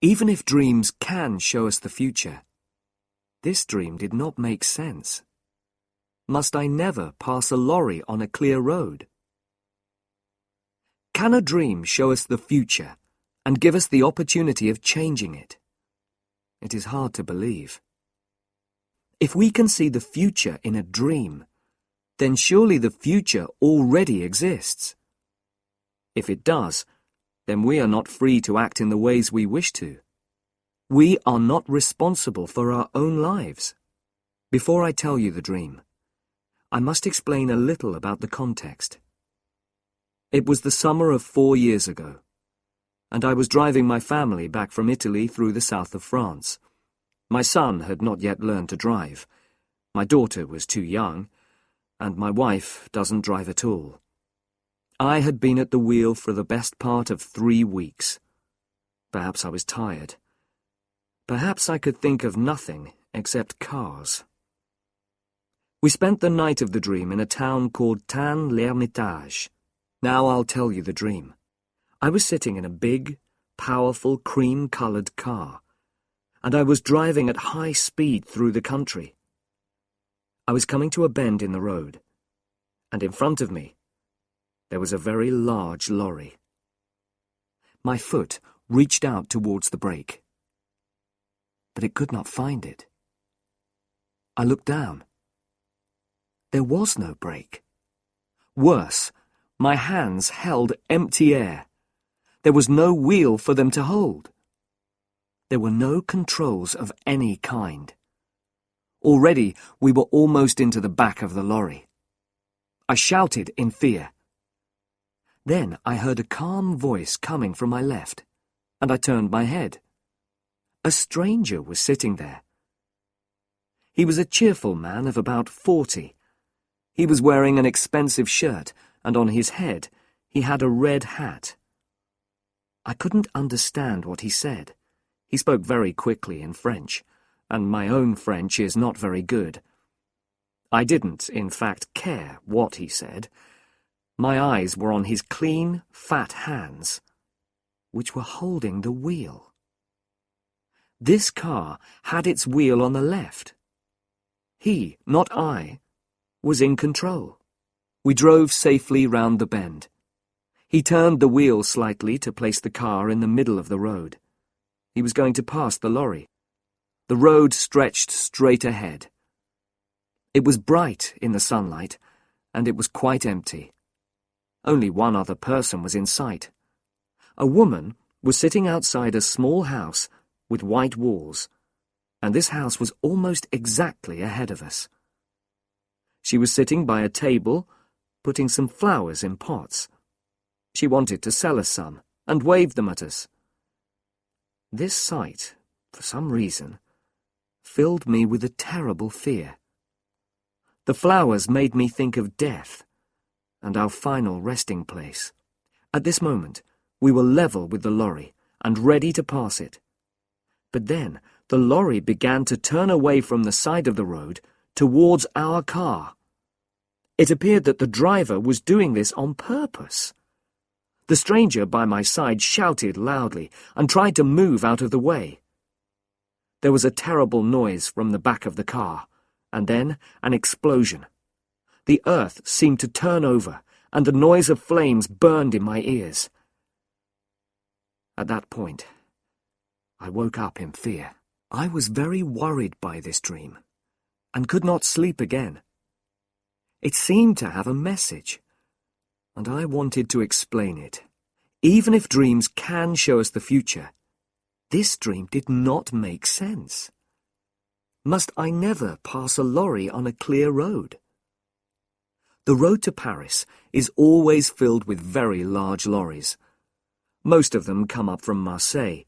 Even if dreams can show us the future, this dream did not make sense. Must I never pass a lorry on a clear road? Can a dream show us the future and give us the opportunity of changing it? It is hard to believe. If we can see the future in a dream, then surely the future already exists. If it does, then we are not free to act in the ways we wish to. We are not responsible for our own lives. Before I tell you the dream, I must explain a little about the context. It was the summer of 4 years ago, and I was driving my family back from Italy through the south of France. My son had not yet learned to drive. My daughter was too young, and my wife doesn't drive at all. I had been at the wheel for the best part of 3 weeks. Perhaps I was tired. Perhaps I could think of nothing except cars. We spent the night of the dream in a town called Tain-l'Hermitage. Now I'll tell you the dream. I was sitting in a big, powerful, cream-coloured car, and I was driving at high speed through the country. I was coming to a bend in the road, and in front of me, there was a very large lorry. My foot reached out towards the brake, but it could not find it. I looked down. There was no brake. Worse, my hands held empty air. There was no wheel for them to hold. There were no controls of any kind. Already we were almost into the back of the lorry. I shouted in fear. Then I heard a calm voice coming from my left, and I turned my head. A stranger was sitting there. He was a cheerful man of about 40. He was wearing an expensive shirt, and on his head he had a red hat. I couldn't understand what he said. He spoke very quickly in French, and my own French is not very good. I didn't, in fact, care what he said. My eyes were on his clean, fat hands, which were holding the wheel. This car had its wheel on the left. He, not I, was in control. We drove safely round the bend. He turned the wheel slightly to place the car in the middle of the road. He was going to pass the lorry. The road stretched straight ahead. It was bright in the sunlight, and it was quite empty. Only one other person was in sight. A woman was sitting outside a small house with white walls, and this house was almost exactly ahead of us. She was sitting by a table, putting some flowers in pots. She wanted to sell us some, and waved them at us. This sight, for some reason, filled me with a terrible fear. The flowers made me think of death, and our final resting place. At this moment, we were level with the lorry, and ready to pass it. But then, the lorry began to turn away from the side of the road towards our car. It appeared that the driver was doing this on purpose. The stranger by my side shouted loudly and tried to move out of the way. There was a terrible noise from the back of the car, and then an explosion. The earth seemed to turn over, and the noise of flames burned in my ears. At that point, I woke up in fear. I was very worried by this dream, and could not sleep again. It seemed to have a message, and I wanted to explain it. Even if dreams can show us the future, this dream did not make sense. Must I never pass a lorry on a clear road? The road to Paris is always filled with very large lorries. Most of them come up from Marseille,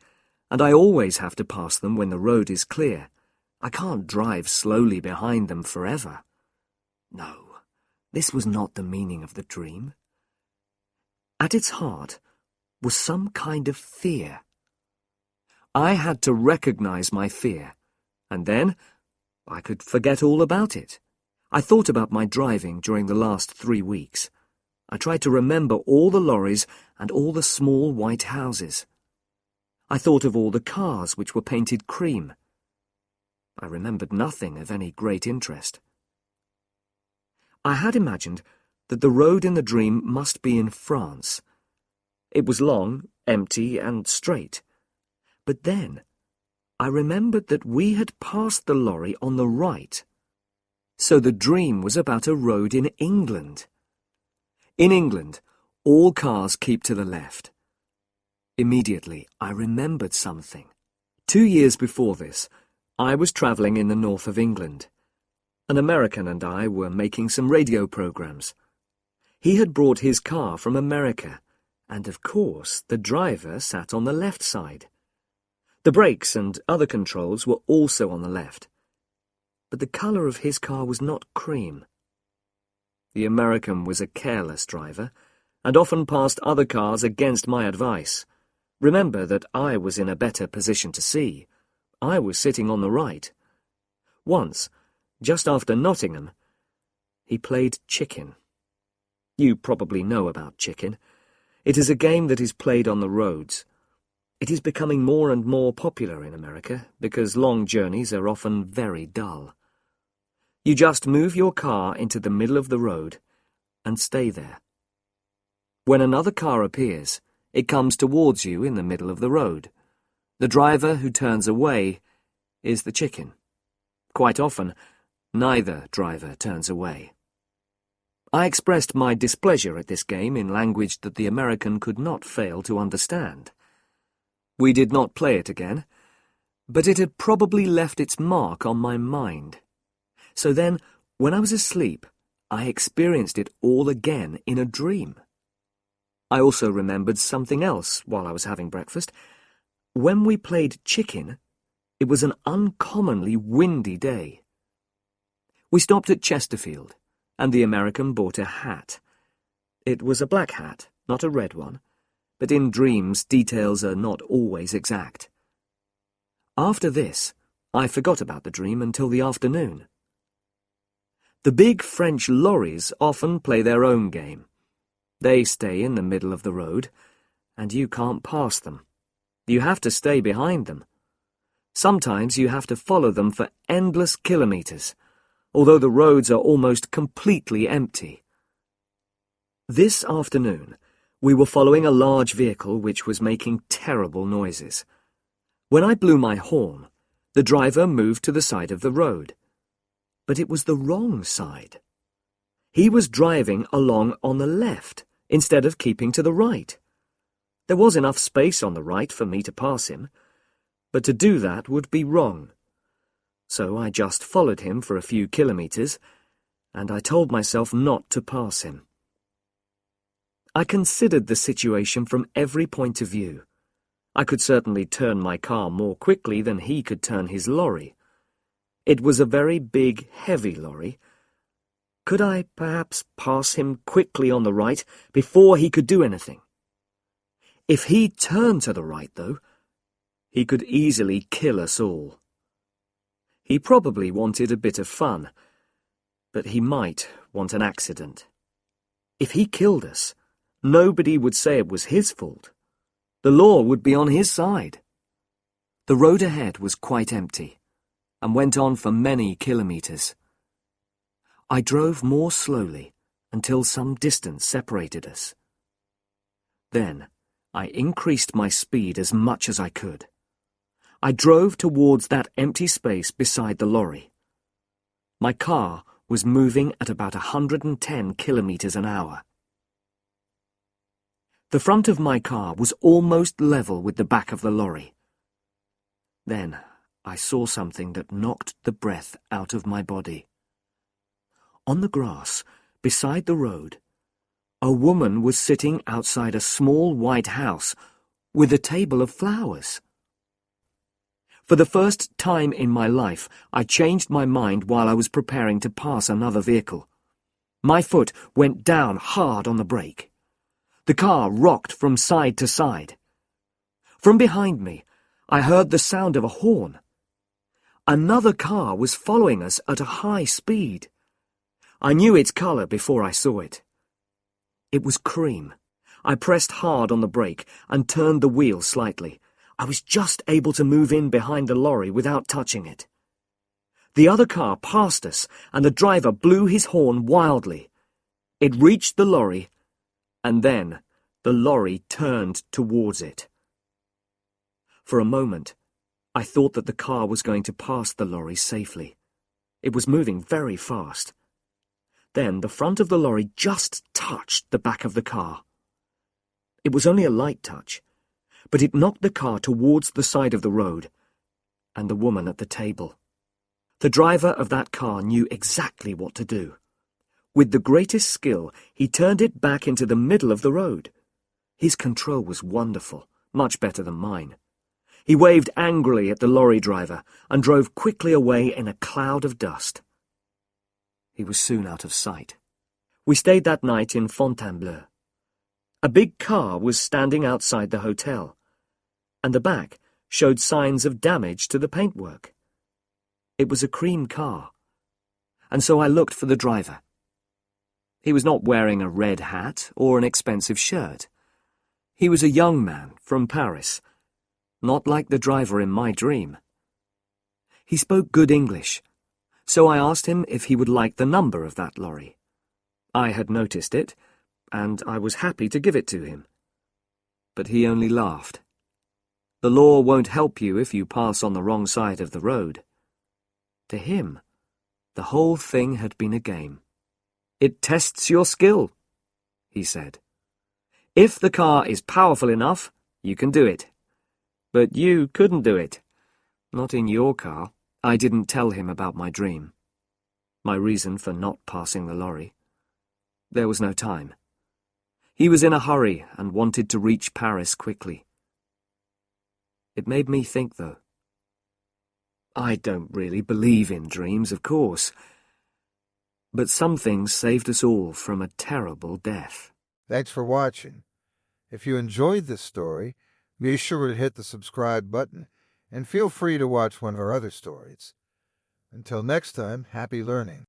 and I always have to pass them when the road is clear. I can't drive slowly behind them forever. No, this was not the meaning of the dream. At its heart was some kind of fear. I had to recognize my fear, and then I could forget all about it. I thought about my driving during the last 3 weeks. I tried to remember all the lorries and all the small white houses. I thought of all the cars which were painted cream. I remembered nothing of any great interest. I had imagined that the road in the dream must be in France. It was long, empty, and straight. But then I remembered that we had passed the lorry on the right. So the dream was about a road in England. In England, all cars keep to the left. Immediately, I remembered something. 2 years before this, I was travelling in the north of England. An American and I were making some radio programs. He had brought his car from America, and of course the driver sat on the left side. The brakes and other controls were also on the left. But the colour of his car was not cream. The American was a careless driver, and often passed other cars against my advice. Remember that I was in a better position to see. I was sitting on the right. Once, just after Nottingham, he played chicken. You probably know about chicken. It is a game that is played on the roads. It is becoming more and more popular in America because long journeys are often very dull. You just move your car into the middle of the road and stay there. When another car appears, it comes towards you in the middle of the road. The driver who turns away is the chicken. Quite often, neither driver turns away. I expressed my displeasure at this game in language that the American could not fail to understand. We did not play it again, but it had probably left its mark on my mind. So then, when I was asleep, I experienced it all again in a dream. I also remembered something else while I was having breakfast. When we played chicken, it was an uncommonly windy day. We stopped at Chesterfield, and the American bought a hat. It was a black hat, not a red one, but in dreams details are not always exact. After this, I forgot about the dream until the afternoon. The big French lorries often play their own game. They stay in the middle of the road, and you can't pass them. You have to stay behind them. Sometimes you have to follow them for endless kilometres, although the roads are almost completely empty. This afternoon, we were following a large vehicle which was making terrible noises. When I blew my horn, the driver moved to the side of the road. But it was the wrong side. He was driving along on the left, instead of keeping to the right. There was enough space on the right for me to pass him, but to do that would be wrong. So I just followed him for a few kilometres, and I told myself not to pass him. I considered the situation from every point of view. I could certainly turn my car more quickly than he could turn his lorry. It was a very big, heavy lorry. Could I perhaps pass him quickly on the right before he could do anything? If he turned to the right, though, he could easily kill us all. He probably wanted a bit of fun, but he might want an accident. If he killed us, nobody would say it was his fault. The law would be on his side. The road ahead was quite empty, and went on for many kilometres. I drove more slowly until some distance separated us. Then I increased my speed as much as I could. I drove towards that empty space beside the lorry. My car was moving at about 110 kilometres an hour. The front of my car was almost level with the back of the lorry. Then I saw something that knocked the breath out of my body. On the grass, beside the road, a woman was sitting outside a small white house with a table of flowers. For the first time in my life, I changed my mind while I was preparing to pass another vehicle. My foot went down hard on the brake. The car rocked from side to side. From behind me, I heard the sound of a horn. Another car was following us at a high speed. I knew its colour before I saw it. It was cream. I pressed hard on the brake and turned the wheel slightly. I was just able to move in behind the lorry without touching it. The other car passed us, and the driver blew his horn wildly. It reached the lorry, and then the lorry turned towards it. For a moment, I thought that the car was going to pass the lorry safely. It was moving very fast. Then the front of the lorry just touched the back of the car. It was only a light touch, but it knocked the car towards the side of the road, and the woman at the table. The driver of that car knew exactly what to do. With the greatest skill, he turned it back into the middle of the road. His control was wonderful, much better than mine. He waved angrily at the lorry driver and drove quickly away in a cloud of dust. He was soon out of sight. We stayed that night in Fontainebleau. A big car was standing outside the hotel, and the back showed signs of damage to the paintwork. It was a cream car, and so I looked for the driver. He was not wearing a red hat or an expensive shirt. He was a young man from Paris, not like the driver in my dream. He spoke good English, so I asked him if he would like the number of that lorry. I had noticed it, and I was happy to give it to him. But he only laughed. The law won't help you if you pass on the wrong side of the road. To him, the whole thing had been a game. It tests your skill, he said. If the car is powerful enough, you can do it. But you couldn't do it. Not in your car. I didn't tell him about my dream. My reason for not passing the lorry. There was no time. He was in a hurry and wanted to reach Paris quickly. It made me think, though. I don't really believe in dreams, of course. But some things saved us all from a terrible death. Thanks for watching. If you enjoyed this story, be sure to hit the subscribe button and feel free to watch one of our other stories. Until next time, happy learning.